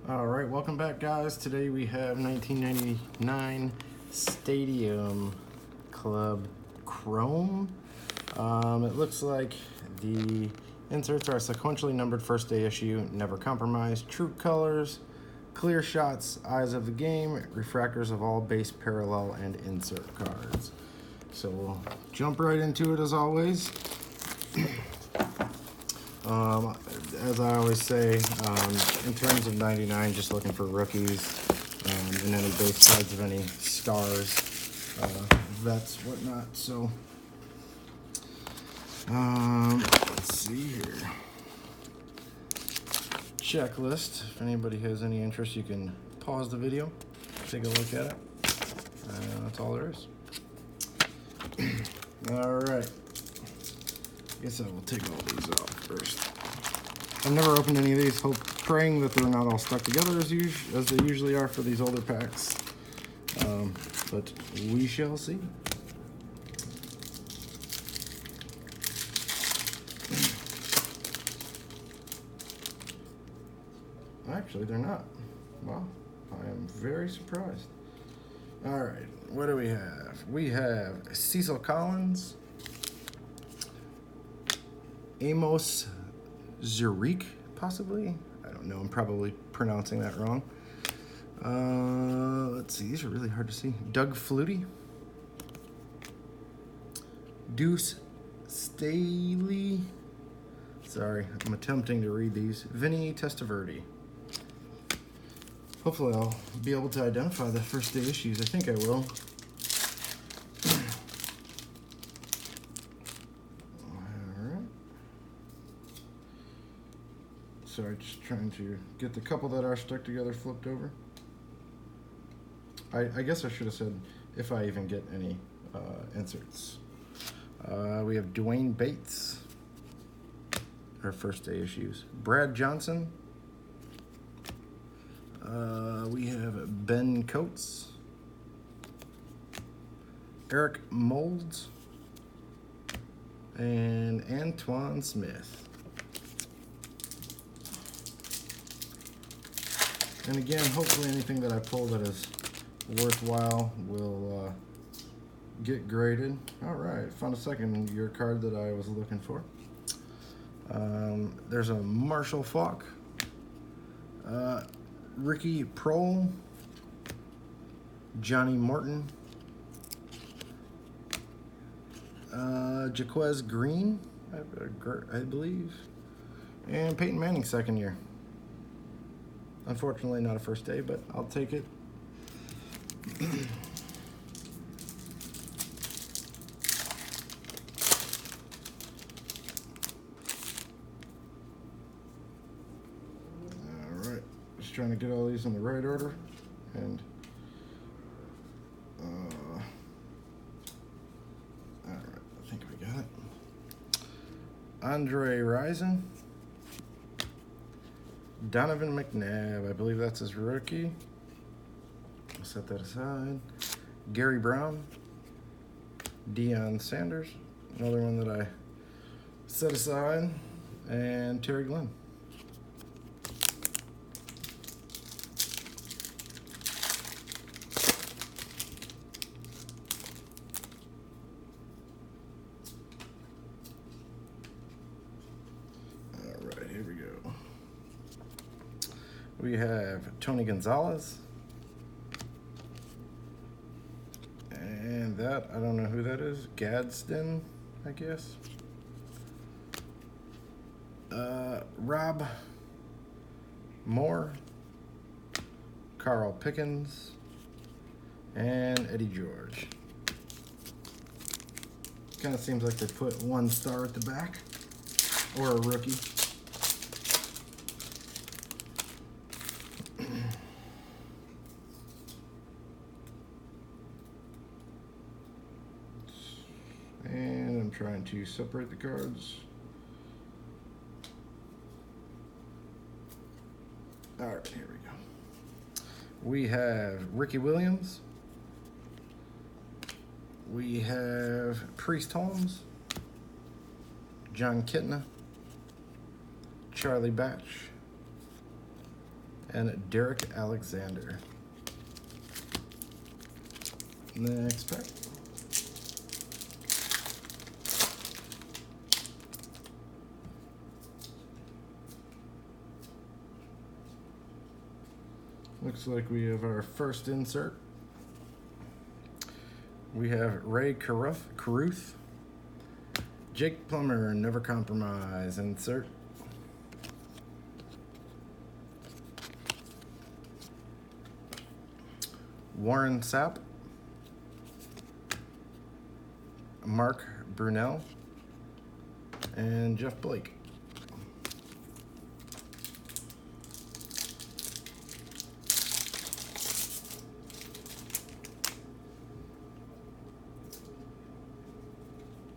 All right, welcome back, guys. Today we have 1999 Stadium Club Chrome. It looks like the inserts are sequentially numbered first day issue, never compromised, true colors, clear shots, eyes of the game, refractors of all base, parallel, and insert cards. So we'll jump right into it as always. As I always say, in terms of 99, just looking for rookies and any base cards of any stars, vets, whatnot. So, let's see here. Checklist. If anybody has any interest, you can pause the video, take a look at it. That's all there is. All right. I guess I will take all these off first. I've never opened any of these, praying that they're not all stuck together as they usually are for these older packs. But we shall see. Actually, they're not. Wow, I am very surprised. All right, what do we have? We have Cecil Collins, Amos Zurich, possibly. I don't know. I'm probably pronouncing that wrong. Let's see. These are really hard to see. Doug Flutie, Deuce Staley. Sorry, I'm attempting to read these. Vinny Testaverde. Hopefully, I'll be able to identify the first day issues. I think I will. Sorry, just trying to get the couple that are stuck together flipped over. I guess I should have said if I even get any inserts. We have Dwayne Bates, our first day issues. Brad Johnson. We have Ben Coates. Eric Molds. And Antoine Smith. And again, hopefully anything that I pull that is worthwhile will get graded. All right, found a second year card that I was looking for. There's a Marshall Faulk, Ricky Prohl, Johnny Morton, Jaquez Green, I believe, and Peyton Manning second year. Unfortunately, not a first day, but I'll take it. All right, just trying to get all these in the right order, and all right, I think we got it. Andre Rison. Donovan McNabb, I believe that's his rookie. I'll set that aside. Gary Brown. Deion Sanders, another one that I set aside. And Terry Glenn. All right, here we go. We have Tony Gonzalez. And that, I don't know who that is. Gadsden, I guess. Rob Moore. Carl Pickens. And Eddie George. Kind of seems like they put one star at the back. Or a rookie. And I'm trying to separate the cards. All right, here we go. We have Ricky Williams. We have Priest Holmes. John Kitna. Charlie Batch. and Derek Alexander. Next pack. Looks like we have our first insert. We have Ray Caruth, Jake Plummer, Never Compromise, insert. Warren Sapp, Mark Brunell, and Jeff Blake.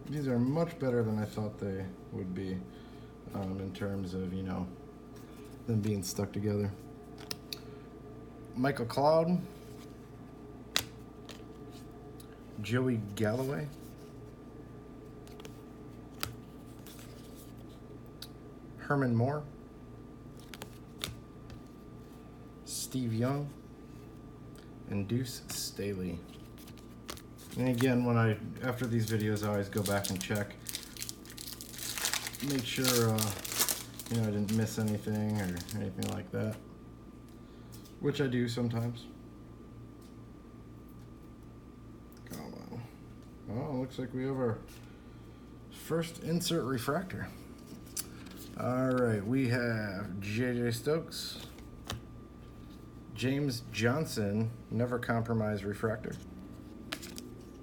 These are much better than I thought they would be in terms of, you know, them being stuck together. Michael Cloud, Joey Galloway, Herman Moore, Steve Young, and Deuce Staley. And again, after these videos, I always go back and check, make sure you know, I didn't miss anything or anything like that, which I do sometimes. Oh, wow. Oh, looks like we have our first insert refractor. All right, we have JJ Stokes, James Johnson, Never Compromise refractor.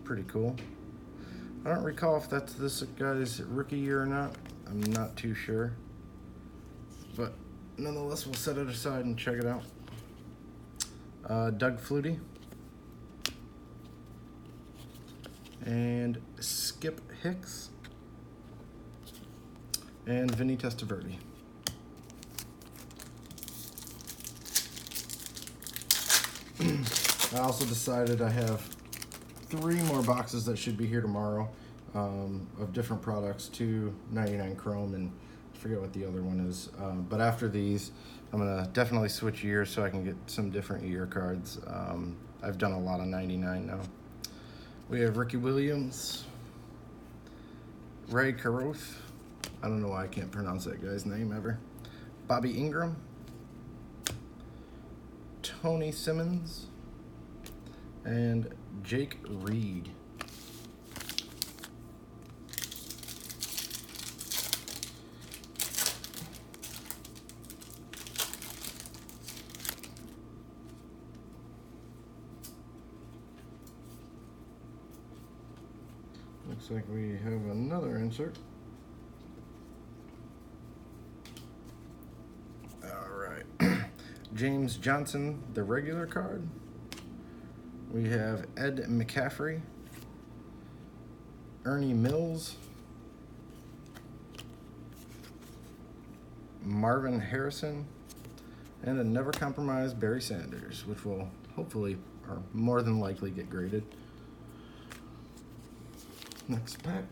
Pretty cool. I don't recall if that's this guy's rookie year or not. I'm not too sure. But nonetheless, we'll set it aside and check it out. Doug Flutie. And Skip Hicks. And Vinny Testaverde. I also decided I have 3 more boxes that should be here tomorrow of different products, 299 Chrome, and I forget what the other one is. But after these, I'm gonna definitely switch years so I can get some different year cards. I've done a lot of 99 now. We have Ricky Williams, Ray Caruth. I don't know why I can't pronounce that guy's name ever. Bobby Ingram, Tony Simmons, and Jake Reed. Looks like we have another insert. All right. James Johnson, the regular card. We have Ed McCaffrey, Ernie Mills, Marvin Harrison, and a Never Compromise Barry Sanders, which will hopefully, or more than likely, get graded. Next pack.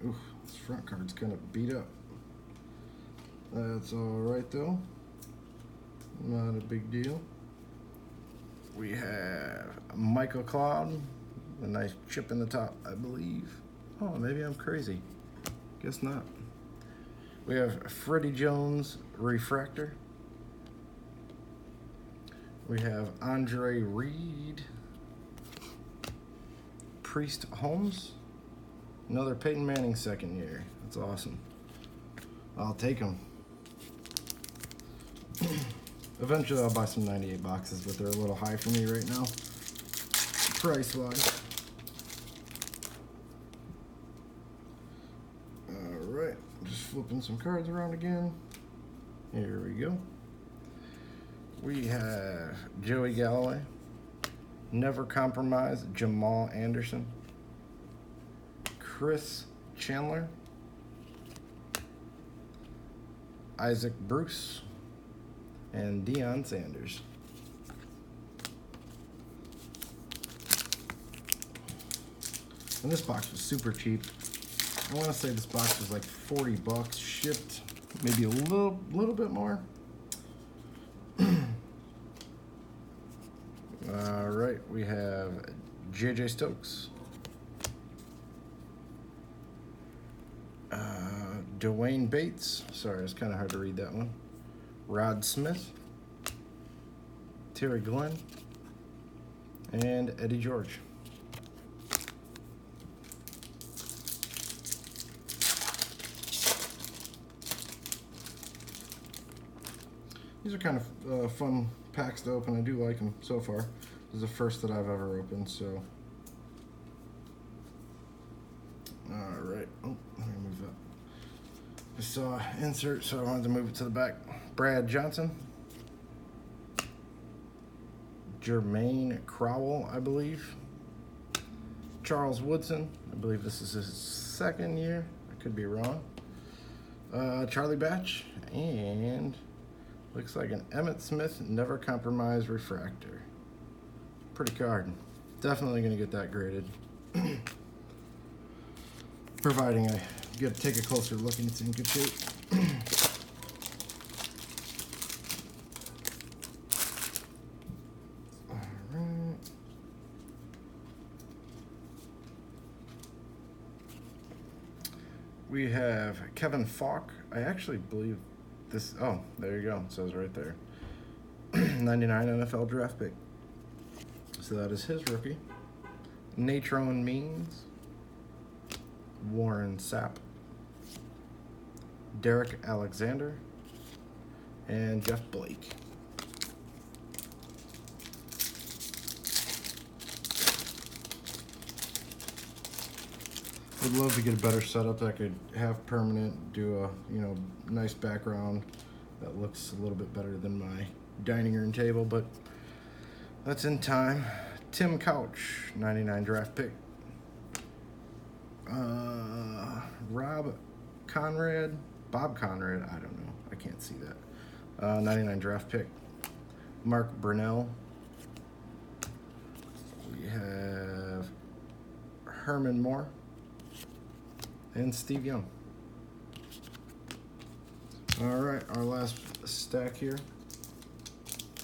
Ooh, this front card's kind of beat up. That's all right though. Not a big deal. We have Michael Cloud, a nice chip in the top, I believe. Oh, maybe I'm crazy. Guess not. We have Freddie Jones refractor. We have Andre Reed, Priest Holmes, another Peyton Manning second year. That's awesome. I'll take them. Eventually I'll buy some 98 boxes, but they're a little high for me right now, price-wise. Alright, just flipping some cards around again. Here we go. We have Joey Galloway, Never Compromise, Jamal Anderson, Chris Chandler, Isaac Bruce, and Deion Sanders. And this box was super cheap. I want to say this box was like 40 bucks shipped, maybe a little bit more. All right, we have J.J. Stokes, Dwayne Bates. Sorry, it's kind of hard to read that one. Rod Smith, Terry Glenn, and Eddie George. These are kind of fun packs to open. I do like them so far. This is the first that I've ever opened, so. All right. Oh, let me move that. I saw insert, so I wanted to move it to the back. Brad Johnson. Jermaine Crowell, I believe. Charles Woodson. I believe this is his second year. I could be wrong. Charlie Batch. And looks like an Emmitt Smith Never Compromise Refractor. Pretty card. Definitely going to get that graded. Providing I get to take a closer look and it's in good shape. Alright. We have Kevin Falk. I actually believe this. Oh, there you go. It says right there. 99 NFL draft pick. So that is his rookie. Natrone Means. Warren Sapp. Derek Alexander. And Jeff Blake. Would love to get a better setup that could have permanent, do a nice background that looks a little bit better than my dining room table, but that's in time. Tim Couch, 99 draft pick. Bob Conrad, I don't know, I can't see that. 99 draft pick. Mark Brunell. We have Herman Moore. And Steve Young. All right, our last stack here.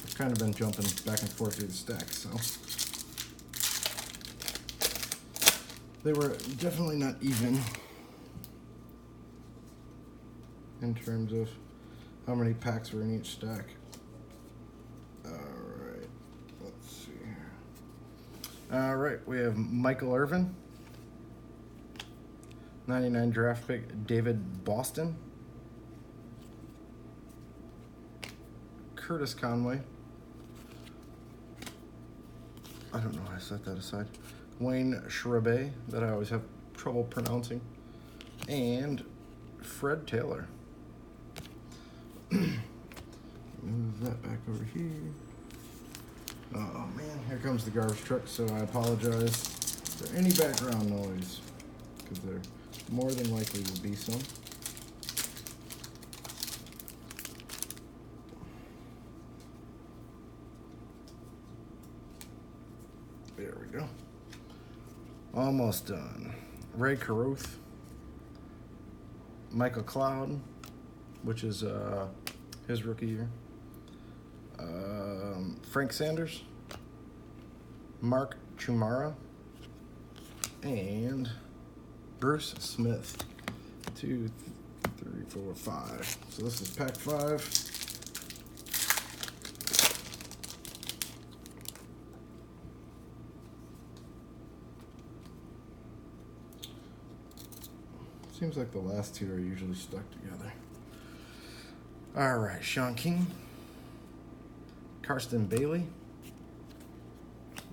I've kind of been jumping back and forth through the stacks, so. They were definitely not even in terms of how many packs were in each stack. All right, let's see here. All right, we have Michael Irvin. 99 draft pick, David Boston. Curtis Conway. I don't know how I set that aside. Wayne Schrabe, that I always have trouble pronouncing. And Fred Taylor. Move that back over here. Oh man, here comes the garbage truck, so I apologize for any background noise, because there more than likely will be some. There we go. Almost done. Ray Caruth. Michael Cloud, which is his rookie year. Frank Sanders. Mark Chumara. And Bruce Smith. 2, 3, 4, 5. So this is pack 5. Seems like the last two are usually stuck together. All right, Sean King. Karsten Bailey.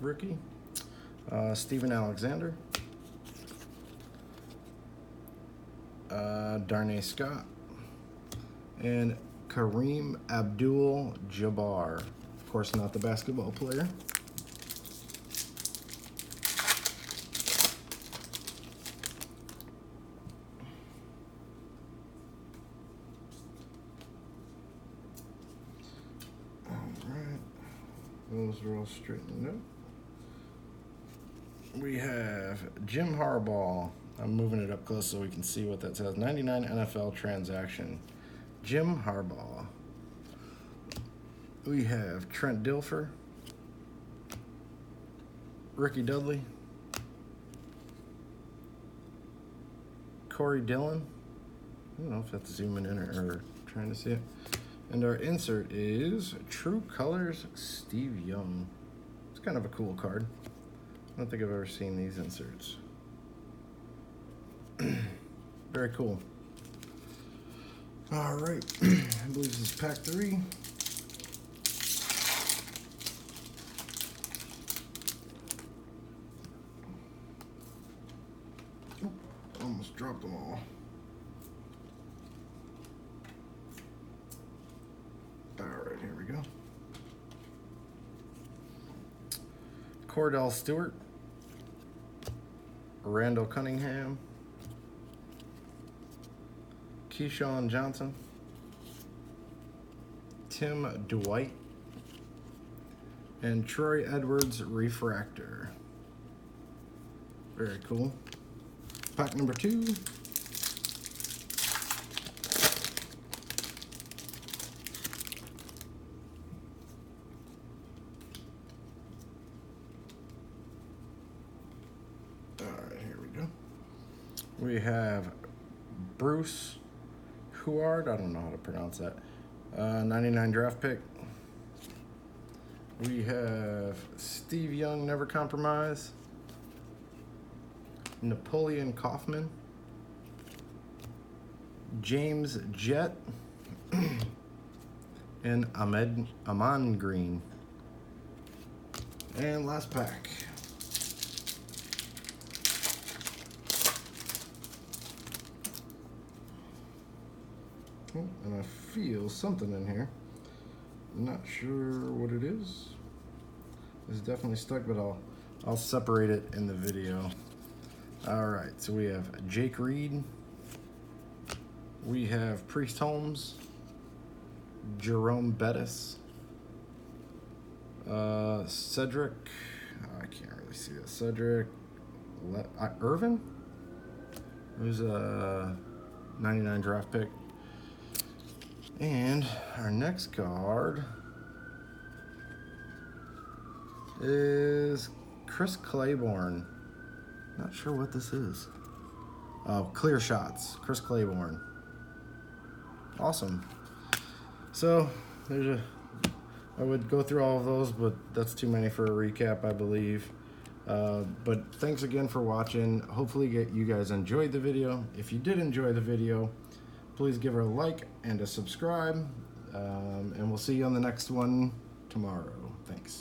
Rookie. Steven Alexander. Darnay Scott, and Kareem Abdul-Jabbar. Of course, not the basketball player. All right, those are all straightened out. We have Jim Harbaugh, I'm moving it up close so we can see what that says. 99 NFL transaction. Jim Harbaugh. We have Trent Dilfer, Ricky Dudley, Corey Dillon. I don't know if that's zooming in or trying to see it. And our insert is True Colors Steve Young. It's kind of a cool card. I don't think I've ever seen these inserts. Very cool. All right, I believe this is pack 3. Oh, almost dropped them all. All right, here we go. Cordell Stewart, Randall Cunningham, Keyshawn Johnson, Tim Dwight, and Troy Edwards Refractor. Very cool. Pack number 2. All right, here we go. We have Bruce Huard, I don't know how to pronounce that. 99 draft pick. We have Steve Young, Never Compromise. Napoleon Kaufman. James Jett. And Amon Green. And last pack. Oh, and I feel something in here. Not sure what it is. It's definitely stuck, but I'll separate it in the video. All right, so we have Jake Reed. We have Priest Holmes, Jerome Bettis, Cedric. I can't really see that. Cedric Irvin, who's a 99 draft pick. And our next card is Chris Claiborne. Not sure what this is. Oh, Clear Shots, Chris Claiborne. Awesome. So I would go through all of those, but that's too many for a recap, I believe. But thanks again for watching. Hopefully you guys enjoyed the video. If you did enjoy the video, please give her a like and a subscribe, and we'll see you on the next one tomorrow. Thanks.